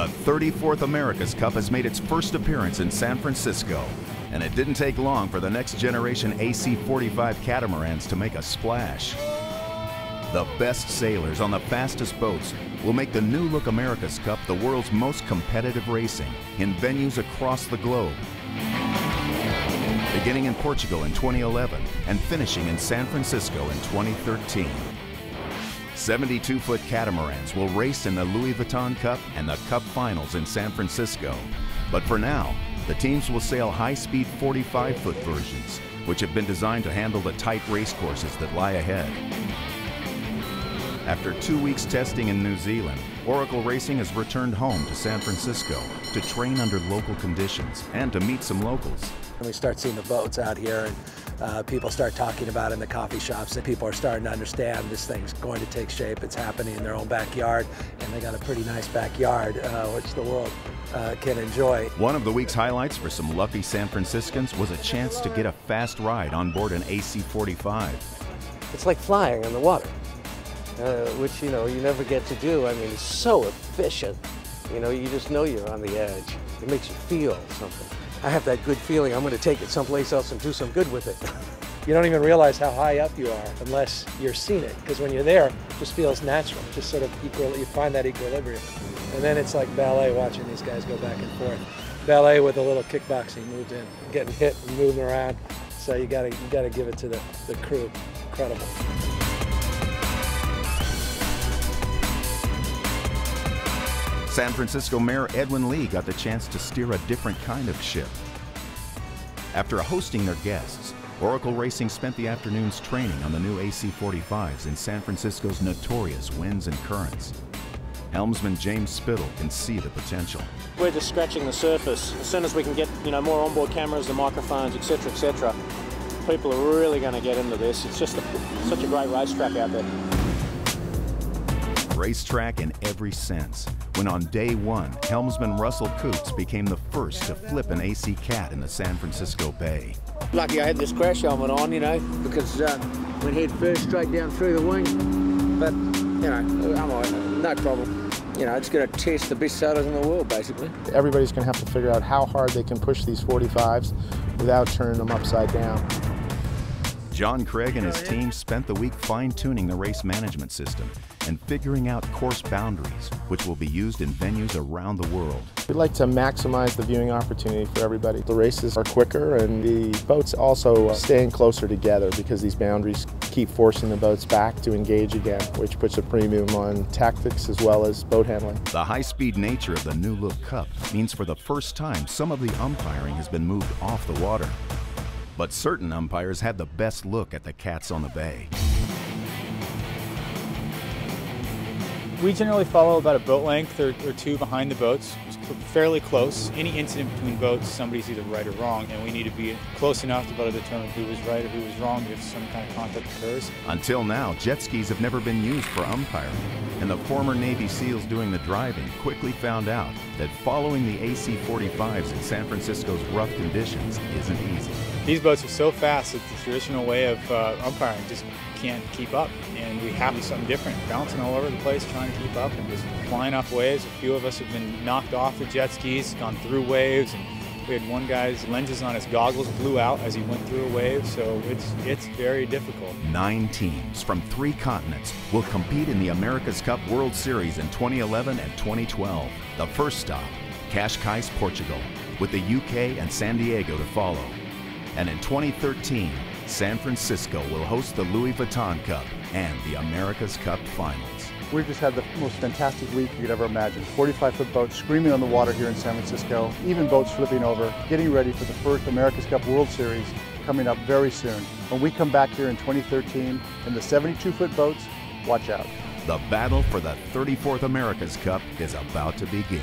The 34th America's Cup has made its first appearance in San Francisco, and it didn't take long for the next generation AC-45 catamarans to make a splash. The best sailors on the fastest boats will make the new look America's Cup the world's most competitive racing in venues across the globe. Beginning in Portugal in 2011 and finishing in San Francisco in 2013. 72-foot catamarans will race in the Louis Vuitton Cup and the Cup Finals in San Francisco. But for now, the teams will sail high-speed 45-foot versions, which have been designed to handle the tight race courses that lie ahead. After 2 weeks testing in New Zealand, Oracle Racing has returned home to San Francisco to train under local conditions and to meet some locals. And we start seeing the boats out here, and people start talking about it in the coffee shops, and people are starting to understand this thing's going to take shape. It's happening in their own backyard, and they got a pretty nice backyard, which the world can enjoy. One of the week's highlights for some lucky San Franciscans was a chance to get a fast ride on board an AC-45. It's like flying in the water, which, you never get to do. I mean, it's so efficient. You just know you're on the edge. It makes you feel something. I have that good feeling I'm going to take it someplace else and do some good with it. You don't even realize how high up you are unless you're seeing it, because when you're there, it just feels natural, just sort of equal. You find that equilibrium. And then it's like ballet watching these guys go back and forth. Ballet with a little kickboxing moved in, getting hit and moving around. So you gotta give it to the crew. Incredible. San Francisco Mayor Edwin Lee got the chance to steer a different kind of ship. After hosting their guests, Oracle Racing spent the afternoons training on the new AC-45s in San Francisco's notorious winds and currents. Helmsman James Spittle can see the potential. We're just scratching the surface. As soon as we can get more onboard cameras, the microphones, etc., people are really going to get into this. It's just such a great racetrack out there. Racetrack in every sense, when on day one, helmsman Russell Coots became the first to flip an AC Cat in the San Francisco Bay. Lucky I had this crash helmet on, because went head first straight down through the wing. But, I'm all right, no problem. It's going to test the best sailors in the world, basically. Everybody's going to have to figure out how hard they can push these 45s without turning them upside down. John Craig and his team spent the week fine-tuning the race management system and figuring out course boundaries, which will be used in venues around the world. We'd like to maximize the viewing opportunity for everybody. The races are quicker, and the boats also staying closer together because these boundaries keep forcing the boats back to engage again, which puts a premium on tactics as well as boat handling. The high-speed nature of the new look Cup means for the first time some of the umpiring has been moved off the water. But certain umpires had the best look at the cats on the bay. We generally follow about a boat length or two behind the boats. It's fairly close. Any incident between boats, somebody's either right or wrong, and we need to be close enough to be able to determine who was right or who was wrong if some kind of conflict occurs. Until now, jet skis have never been used for umpiring, and the former Navy SEALs doing the driving quickly found out that following the AC-45s in San Francisco's rough conditions isn't easy. These boats are so fast that the traditional way of umpiring just can't keep up, and we have to do something different, bouncing all over the place trying to keep up and just flying off waves. A few of us have been knocked off the jet skis, gone through waves, and we had one guy's lenses on his goggles blew out as he went through a wave, so it's very difficult. 9 teams from 3 continents will compete in the America's Cup World Series in 2011 and 2012. The first stop, Cascais, Portugal, with the UK and San Diego to follow. And in 2013, San Francisco will host the Louis Vuitton Cup and the America's Cup Finals. We've just had the most fantastic week you could ever imagine. 45-foot boats screaming on the water here in San Francisco, even boats flipping over, getting ready for the first America's Cup World Series coming up very soon. When we come back here in 2013 in the 72-foot boats, watch out. The battle for the 34th America's Cup is about to begin.